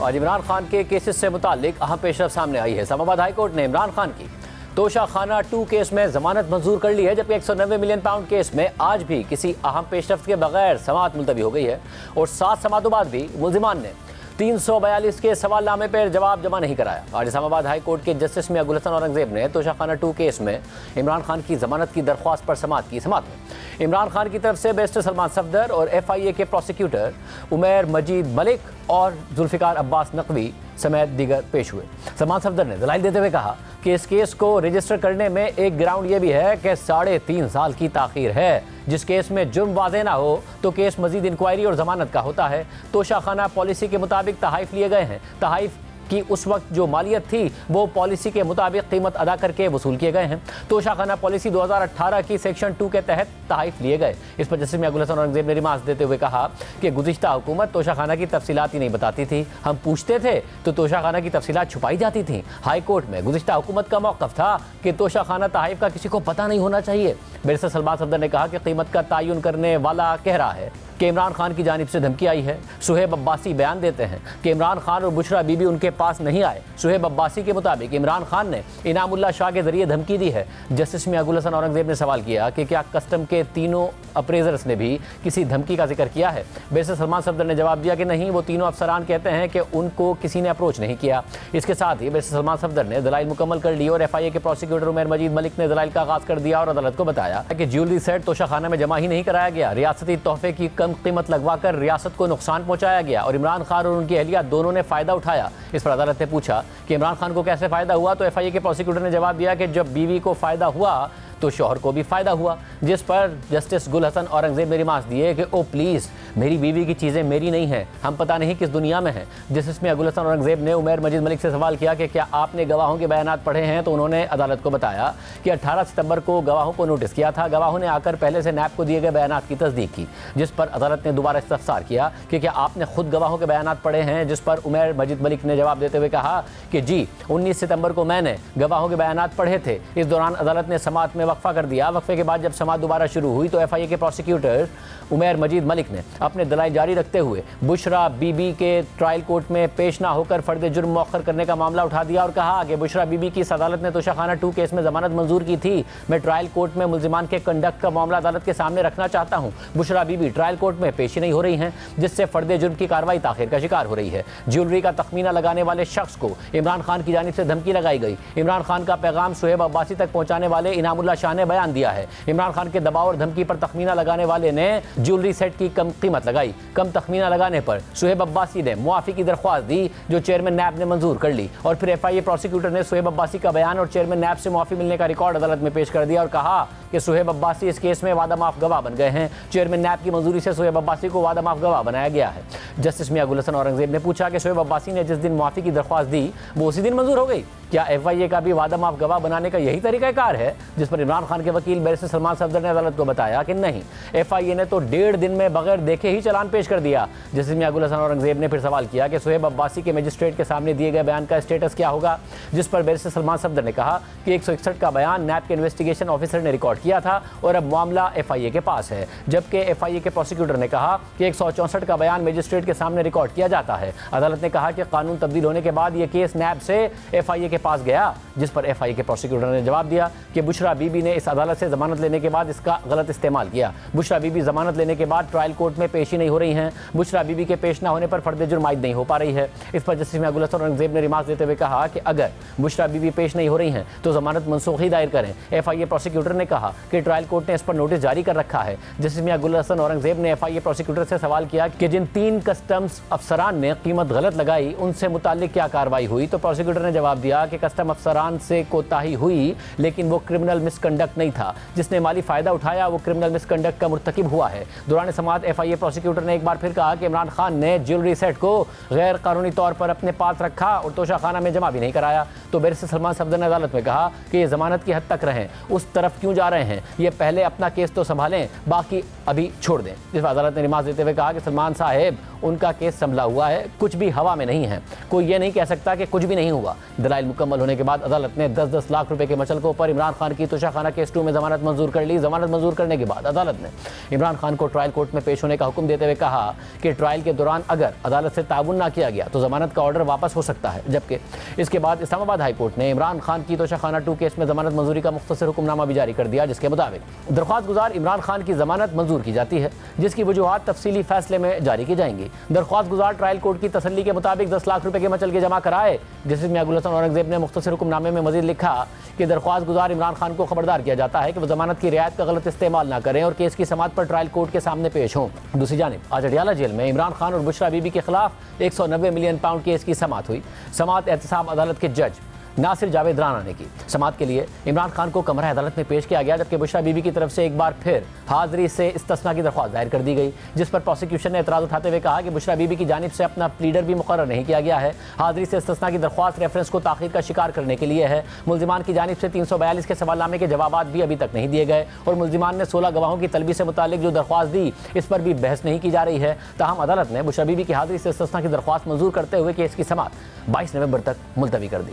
आज इमरान खान के केसेस से मुतालिक अहम पेशरफ सामने आई है। इस्लामाबाद हाई कोर्ट ने इमरान खान की तोशाखाना 2 केस में जमानत मंजूर कर ली है, जबकि 190 मिलियन पाउंड केस में आज भी किसी अहम पेशरफ के बगैर समाअत मुलतवी हो गई है और 7 समाअतों बाद भी मुल्जिमान ने 342 के सवालनामे पर जवाब जमा नहीं कराया। आज इस्लामाबाद हाई कोर्ट के जस्टिस मियां गुल हसन औरंगजेब ने तोशाखाना 2 केस में इमरान खान की जमानत की दरख्वास्त पर समाअत की। समाअत में इमरान खान की तरफ से बैरिस्टर सलमान सफदर और FIA के प्रोसिक्यूटर उमैर मजीद मलिक और जुल्फिकार अब्बास नकवी समेत दीगर पेश हुए। सलमान सफदर ने दलाइल देते हुए कहा कि इस केस को रजिस्टर करने में एक ग्राउंड ये भी है कि 3.5 साल की ताख़ीर है। जिस केस में जुर्म वाज़ेह ना हो तो केस मजीद इंक्वायरी और जमानत का होता है। तोशाखाना पॉलिसी के मुताबिक तहाइफ लिए गए हैं। तहाइफ की उस वक्त जो मालियत थी वो पॉलिसी के मुताबिक कीमत अदा करके वसूल किए गए हैं। तोशाखाना पॉलिसी 2018 की सेक्शन 2 के तहत तहाइफ लिए गए। इस पर जस्टिस मियां गुल हसन औरंगजेब ने रिमार्क देते हुए कहा कि गुज़िश्ता हुकूमत तोशाखाना की तफसीलात ही नहीं बताती थी। हम पूछते थे तो तोशाखाना की तफसीलात छुपाई जाती थी। हाई कोर्ट में गुज़िश्ता हुकूमत का मौक़िफ़ था कि तोशाखाना तहाइफ का किसी को पता नहीं होना चाहिए। बैरिस्टर सलमान सफदर ने कहा कि कीमत का तयन करने वाला कह रहा है कि इमरान खान की जानिब से धमकी आई है। सुहेब अब्बासी बयान देते हैं कि इमरान खान और बुशरा बीबी उनके पास नहीं आए। सुहेब अब्बासी के मुताबिक इमरान खान ने इनामुल्लाह शाह के जरिए धमकी दी है। जस्टिस मियां गुल हसन औरंगजेब ने सवाल किया कि क्या कस्टम के तीनों अप्रेजर्स ने भी किसी धमकी का जिक्र किया है। बैरिस्टर सलमान सफदर ने जवाब दिया कि नहीं, वो तीनों अफसरान कहते हैं कि उनको किसी ने अप्रोच नहीं किया। इसके साथ ही बैरिस्टर सलमान सफदर ने दलाइल मुकम्मल कर ली और FIA के प्रोसिक्यूटर उमैर मजीद मलिक ने दलाइल का आगाज़ कर दिया और अदालत को बताया कि ज्वेलरी सेट तोशाखाना में जमा ही नहीं कराया गया। रियासती तोहफे की कम कीमत लगवाकर रियासत को नुकसान पहुंचाया गया और इमरान खान और उनकी अहलिया दोनों ने फ़ायदा उठाया। इस पर अदालत ने पूछा कि इमरान खान को कैसे फ़ायदा हुआ, तो FIA के प्रोसिक्यूटर ने जवाब दिया कि जब बीवी को फ़ायदा हुआ तो शौहर को भी फ़ायदा हुआ। जिस पर जस्टिस गुल हसन औरंगजेब ने रिमार्क दिए कि ओ प्लीज़, मेरी बीवी की चीज़ें मेरी नहीं हैं, हम पता नहीं किस दुनिया में हैं। जस्टिस मियां गुल हसन औरंगजेब ने उमैर मजीद मलिक से सवाल किया कि क्या आपने गवाहों के बयानात पढ़े हैं, तो उन्होंने अदालत को बताया कि 18 सितंबर को गवाहों को नोटिस किया था। गवाहों ने आकर पहले से नैब को दिए गए बयानात की तस्दीक की, जिस पर अदालत ने दोबारा इस्तफसार किया कि क्या आपने खुद गवाहों के बयानात पढ़े हैं, जिस पर उमैर मजीद मलिक ने जवाब देते हुए कहा कि जी, 19 सितंबर को मैंने गवाहों के बयानात पढ़े थे। इस दौरान अदालत ने समाअत में वक्फा कर दिया। वक्फे के बाद जब समाअत दोबारा शुरू हुई तो FIA के प्रोसिक्यूटर उमैर मजीद मलिक ने अपने दलाइल जारी रखते हुए बुशरा बीबी के ट्रायल कोर्ट में पेश ना होकर फर्द जुर्म मौखर करने का मामला उठा दिया और कहा कि बुशरा बीबी की इस अदालत ने तोशाखाना 2 केस में जमानत मंजूर की थी। मैं ट्रायल कोर्ट में मुल्जिमान के कंडक्ट का मामला अदालत के सामने रखना चाहता हूँ। बुशरा बीबी ट्रायल कोर्ट में पेश ही नहीं हो रही हैं, जिससे फर्द जुर्म की कार्रवाई ताखिर का शिकार हो रही है। ज्वेलरी का तखमीना लगाने वाले शख्स को इमरान खान की जानिब से धमकी लगाई गई। इमरान खान का पैगाम सुहेब अब्बासी तक पहुँचाने वाले इनामुल्लाह शाह ने बयान दिया है। इमरान खान के दबाव और धमकी पर तखमीना लगाने वाले ने ज्वेलरी सेट की कम कीमत लगाई। कम तखमीना लगाने पर सुहेब अब्बासी ने मुआफ़ी की दरख्वास्त दी, जो चेयरमैन नैब ने मंजूर कर ली और फिर FIA प्रोसिक्यूटर ने सुहेब अब्बासी का बयान और चेयरमैन नैब से मुआफ़ी मिलने का रिकॉर्ड अदालत में पेश कर दिया और कहा कि सुहेब अब्बासी इस केस में वादा माफ गवाह बन गए हैं। चेयरमैन नैब की मंजूरी से सुहेब अब्बासी को वादा माफ गवाह बनाया गया है। जस्टिस मियां गुल हसन औरंगजेब ने पूछा कि सुहेब अब्बासी ने जिस दिन मुआफ़ी की दरख्वास्त दी वो उसी दिन मंजूर हो गई। क्या FIA का भी वादा माफ गवाह बनाने का यही तरीक़ाकार है, जिस पर इमरान खान के वकील बैरिस्टर सलमान सफदर ने अदालत को बताया कि नहीं, FIA ने तो 1.5 दिन में बगैर देखे ही चालान पेश कर दिया। जस्टिस मियां गुल हसन औरंगजेब ने फिर सवाल किया कि सुहेब अब्बासी के मजिस्ट्रेट के सामने दिए गए बयान का स्टेटस क्या होगा, जिस पर बैरिस्टर सलमान सफदर ने कहा कि 161 का बयान नैब के इन्वेस्टिगेशन ऑफिसर ने रिकॉर्ड किया था और अब मामला FIA के पास है, जबकि FIA के प्रोसिक्यूटर ने कहा कि 164 का बयान मजिस्ट्रेट के सामने रिकॉर्ड किया जाता है। अदालत ने कहा कि कानून तब्दील होने के बाद यह केस नैब से FIA के पास गया, जिस पर FIA के प्रोसिक्यूटर ने जवाब दिया कि बुशरा बीबी ने इस अदालत से जमानत लेने के बाद इसका गलत इस्तेमाल किया। बुशरा बीबी जमानत लेने के बाद ट्रायल कोर्ट में पेश ही नहीं हो रही हैं। बुशरा बीबी के पेश ना होने पर फर्द जुर्म आयद नहीं हो पा रही है। इस पर जस्टिस मियां गुल हसन औरंगजेब ने रिमार्क देते हुए कहा कि अगर बुशरा बीबी पेश नहीं हो रही हैं तो जमानत मनसूखी दायर करें। FIA प्रोसिक्यूटर ने कहा कि ट्रायल कोर्ट ने इस पर नोटिस जारी कर रखा है। जस्टिस मियां गुल हसन औरंगजेब ने FIA प्रोसिक्यूटर से सवाल किया कि जिन 3 कस्टम्स अफसरान ने कीमत गलत लगाई उनसे मुताल्लिक क्या कार्रवाई हुई, तो प्रोसिक्यूटर ने जवाब दिया कि कस्टम अफसरान से कोताही हुई, लेकिन वो क्रिमिनल मिसकंडक्ट नहीं था। जिसने माली फ़ायदा उठाया वो क्रिमिनल मिसकंडक्ट का मुर्तकिब हुआ है। दौरान समाअत FIA प्रोसिक्यूटर ने एक बार फिर कहा कि इमरान खान ने ज्वेलरी सेट को गैर कानूनी तौर पर अपने पास रखा और तोशाखाना में जमा भी नहीं कराया। तो बैरिस्टर सलमान सफदर ने अदालत में कहा कि ये जमानत की हद तक रहें, उस तरफ क्यों जा रहे हैं, ये पहले अपना केस तो संभालें, बाकी अभी छोड़ दें। जिस पर अदालत ने रिमार्क देते हुए कहा कि सलमान साहब उनका केस संभला हुआ है, कुछ भी हवा में नहीं है। कोई ये नहीं कह सकता कि कुछ भी नहीं हुआ। दलाइल मुकम्मल होने के बाद अदालत ने 10-10 लाख रुपए के मचलकों पर इमरान खान की तोशाखाना केस 2 में जमानत मंजूर कर ली। जमानत मंजूर करने के बाद अदालत ने इमरान खान को ट्रायल कोर्ट में पेश होने का हुक्म देते हुए कहा कि ट्रायल के दौरान अगर अदालत से ताउन ना किया गया तो जमानत का ऑर्डर वापस हो सकता है। जबकि इसके बाद इस्लामाबाद हाई कोर्ट ने इमरान खान की तोशाखाना 2 केस में जमानत मंजूरी का मुख्तसर हुक्मनामा भी जारी कर दिया, जिसके मुताबिक दरख्वास्त गुजार इमरान खान की जमानत मंजूर की जाती है, जिसकी वजूहात तफसीली फैसले में जारी की जाएंगी। दरख्वास्त गुजार ट्रायल कोर्ट की तसल्ली के मुताबिक 10 लाख रुपए के मचल के जमा कराए। जस्टिस मियां गुल हसन औरंगजेब ने मुख्तसर हुक्मनामे में मजीद लिखा कि दरख्वास्त गुजार इमरान खान को खबरदार किया जाता है कि वह जमानत की रियायत का गलत इस्तेमाल न करें और केस की समाअत पर ट्रायल कोर्ट के सामने पेश हों। दूसरी जानिब आज अडियाला जेल में इमरान खान और बुशरा बीबी के खिलाफ 190 मिलियन पाउंड केस की समाअत हुई। समाअत एहतसाब अदालत के जज नासिर जावेद राना ने की। समाअत के लिए इमरान खान को कमरा अदालत में पेश किया गया, जबकि बुशरा बीबी की तरफ से एक बार फिर हाजिरी से इस्तिस्ना की दरख्वास्त दायर कर दी गई, जिस पर प्रोसिक्यूशन ने एतराज़ उठाते हुए कहा कि बुशरा बीबी की जानिब से अपना प्लीडर भी मुकर्रर नहीं किया गया है। हाजिरी से इस्तिस्ना की दरख्वास्त रेफरेंस को ताख़ीर का शिकार करने के लिए है। मुल्जिमान की जानिब से 342 के सवालनामे के जवाब भी अभी तक नहीं दिए गए और मुल्जिमान ने 16 गवाहों की तलबी से मुतालिक जो दरख्वास्त दी इस पर भी बहस नहीं की जा रही है। ताहम अदालत ने बुशरा बीबी की हाजिरी से इस्तिस्ना की दरख्वास्त मंजूर करते हुए केस की समाअत 22 नवंबर तक मुलतवी कर दी।